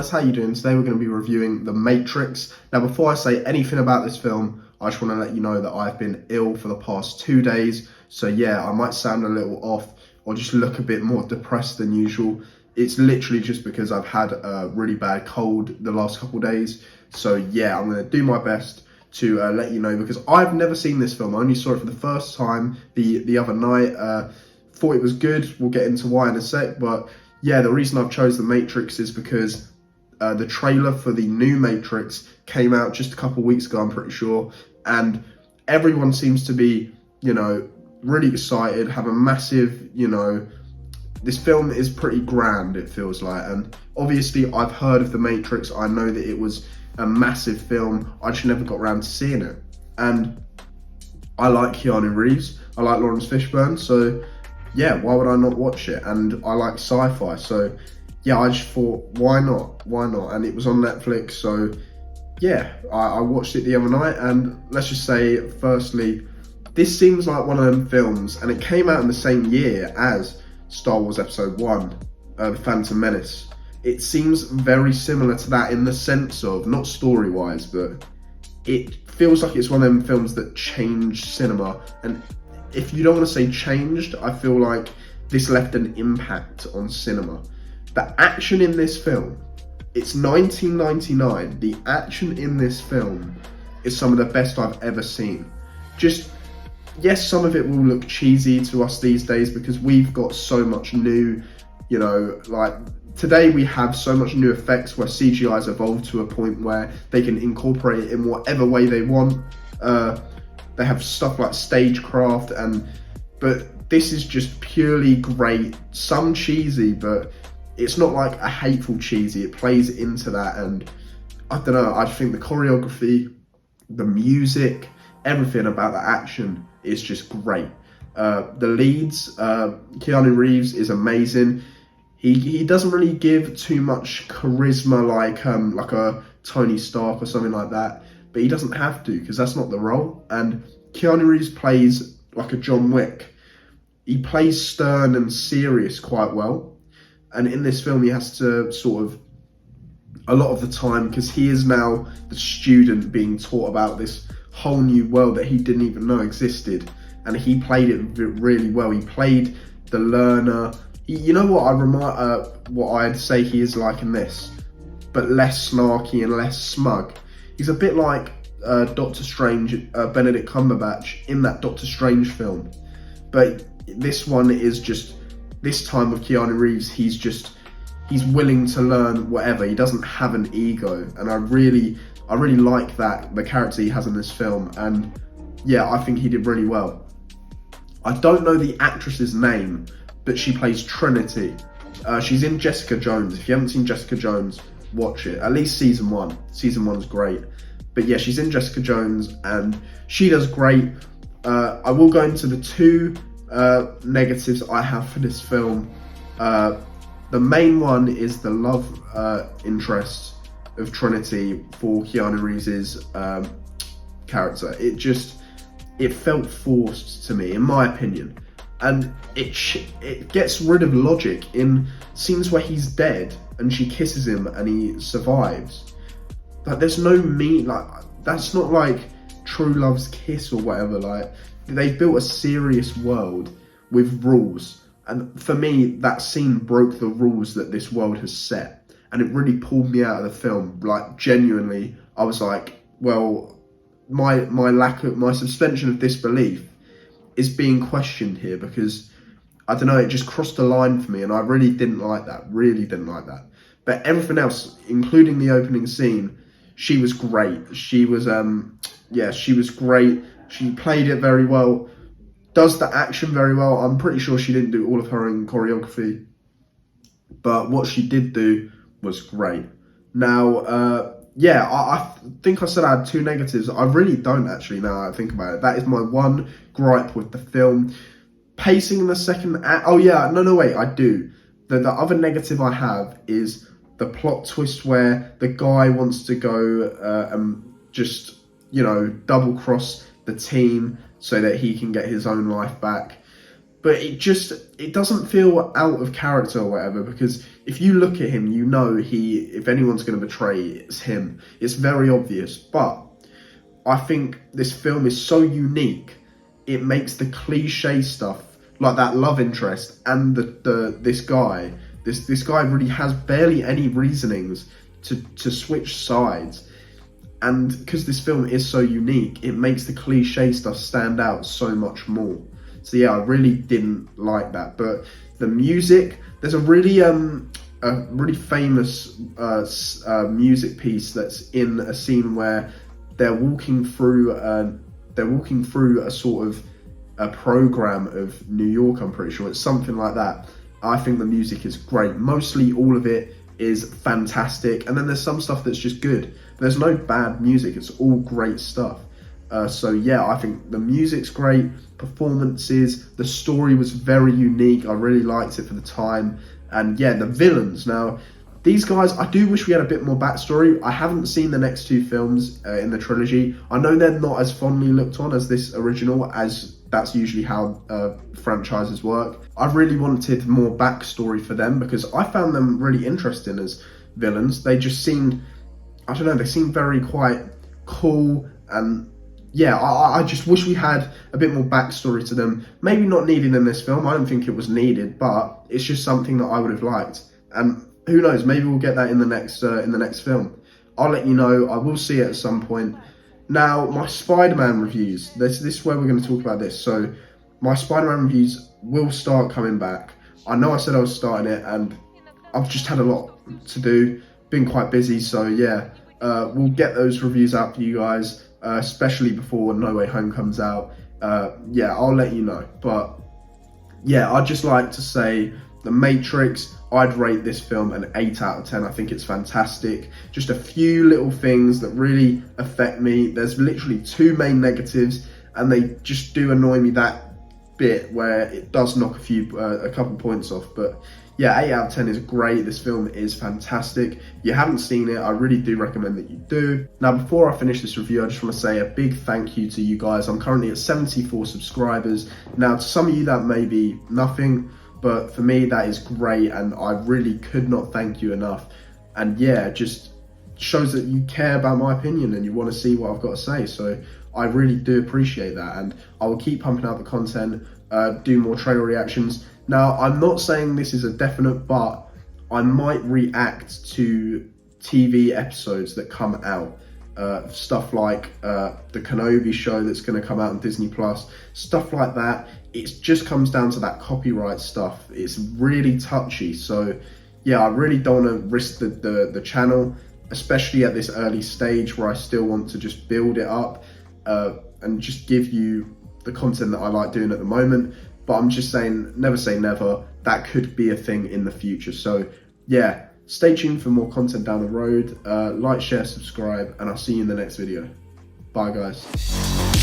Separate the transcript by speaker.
Speaker 1: guys, how you doing? Today we're going to be reviewing The Matrix. Now before I say anything about this film, I just want to let you know that I've been ill for the past 2 days. So yeah, I might sound a little off or just look a bit more depressed than usual. It's literally just because I've had a really bad cold the last couple of days. So yeah, I'm going to do my best to let you know, because I've never seen this film. I only saw it for the first time the other night. Thought it was good. We'll get into why in a sec, but yeah, the reason I've chose The Matrix is because the trailer for the new Matrix came out just a couple of weeks ago, I'm pretty sure, and everyone seems to be, really excited, have a massive, this film is pretty grand, it feels like, and obviously I've heard of The Matrix, I know that it was a massive film, I just never got around to seeing it, and I like Keanu Reeves, I like Lawrence Fishburne, so yeah, why would I not watch it? And I like sci-fi, so yeah, I just thought, why not? And it was on Netflix, so yeah, I watched it the other night, and let's just say, firstly, this seems like one of them films, and it came out in the same year as Star Wars Episode 1, The Phantom Menace. It seems very similar to that in the sense of, not story-wise, but it feels like it's one of them films that changed cinema, and if you don't want to say changed, I feel like this left an impact on cinema. The action in this film, it's 1999, the action in this film is some of the best I've ever seen. Just, yes, some of it will look cheesy to us these days because we've got so much new, like today we have so much new effects where CGI has evolved to a point where they can incorporate it in whatever way they want. They have stuff like stagecraft, but this is just purely great. Some cheesy, but it's not like a hateful cheesy. It plays into that, and I don't know. I think the choreography, the music, everything about the action is just great. The leads, Keanu Reeves is amazing. He doesn't really give too much charisma like a Tony Stark or something like that. But he doesn't have to, because that's not the role. And Keanu Reeves plays like a John Wick. He plays stern and serious quite well. And in this film, he has to sort of, a lot of the time, because he is now the student being taught about this whole new world that he didn't even know existed. And he played it really well. He played the learner. You know what I'd say he is like in this, but less snarky and less smug. He's a bit like Doctor Strange, Benedict Cumberbatch in that Doctor Strange film. But this one is just, this time with Keanu Reeves, he's willing to learn whatever. He doesn't have an ego. And I really like that, the character he has in this film. And yeah, I think he did really well. I don't know the actress's name, but she plays Trinity. She's in Jessica Jones. If you haven't seen Jessica Jones, watch it. At least season 1. Season 1's great. But yeah, she's in Jessica Jones and she does great. I will go into the 2 negatives I have for this film. The main one is the love interest of Trinity for Keanu Reeves' character. It felt forced to me, in my opinion. And it gets rid of logic in scenes where he's dead and she kisses him and he survives. Like, there's no that's not like True Love's Kiss or whatever. Like, they've built a serious world with rules, and for me, that scene broke the rules that this world has set, and it really pulled me out of the film. Like, genuinely, I was like, well, my suspension of disbelief is being questioned here, because I don't know, it just crossed the line for me, and I really didn't like that. But everything else, including the opening scene, she was great. She was great. She played it very well, does the action very well. I'm pretty sure she didn't do all of her own choreography, but what she did do was great. Now, I think I said I had 2 negatives. I really don't actually, now I think about it. That is my one gripe with the film. Pacing in the second act. Oh yeah, no, wait, I do. The other negative I have is the plot twist where the guy wants to go and just, double cross the team so that he can get his own life back. but it doesn't feel out of character or whatever, because if you look at him, you know if anyone's going to betray, it's him. It's very obvious, but I think this film is so unique, it makes the cliche stuff, like that love interest and this guy really has barely any reasonings to switch sides. And because this film is so unique, it makes the cliche stuff stand out so much more. So yeah, I really didn't like that. But the music, there's a really famous music piece that's in a scene where they're walking through a sort of a program of New York. I'm pretty sure it's something like that. I think the music is great. Mostly all of it is fantastic, and then there's some stuff that's just good. There's no bad music, it's all great stuff. So yeah, I think the music's great, performances, the story was very unique, I really liked it for the time. And yeah, the villains, now these guys, I do wish we had a bit more backstory. I haven't seen the next two films in the trilogy. I know they're not as fondly looked on as this original, as that's usually how franchises work. I really wanted more backstory for them, because I found them really interesting as villains. They just seemed, I don't know, they seemed very quite cool, and yeah, I just wish we had a bit more backstory to them. Maybe not needed in this film, I don't think it was needed, but it's just something that I would have liked. And who knows, maybe we'll get that in the next film. I'll let you know, I will see it at some point. Now, my Spider-Man reviews, this is where we're going to talk about this. So, my Spider-Man reviews will start coming back. I know I said I was starting it, and I've just had a lot to do, been quite busy, so yeah, we'll get those reviews out for you guys, especially before No Way Home comes out. Yeah, I'll let you know. But yeah, I'd just like to say, The Matrix, I'd rate this film an 8 out of 10. I think it's fantastic. Just a few little things that really affect me. There's literally two main negatives, and they just do annoy me that bit where it does knock a couple points off. But yeah, 8 out of 10 is great. This film is fantastic. If you haven't seen it, I really do recommend that you do. Now, before I finish this review, I just want to say a big thank you to you guys. I'm currently at 74 subscribers. Now, to some of you, that may be nothing, but for me, that is great, and I really could not thank you enough. And yeah, it just shows that you care about my opinion and you want to see what I've got to say. So I really do appreciate that, and I will keep pumping out the content, do more trailer reactions. Now, I'm not saying this is a definite, but I might react to TV episodes that come out. Stuff like the Kenobi show that's going to come out on Disney Plus, stuff like that. It just comes down to that copyright stuff. It's really touchy, so yeah, I really don't want to risk the channel, especially at this early stage where I still want to just build it up and just give you the content that I like doing at the moment. But I'm just saying, never say never. That could be a thing in the future. So yeah, stay tuned for more content down the road. Like, share, subscribe, and I'll see you in the next video. Bye, guys.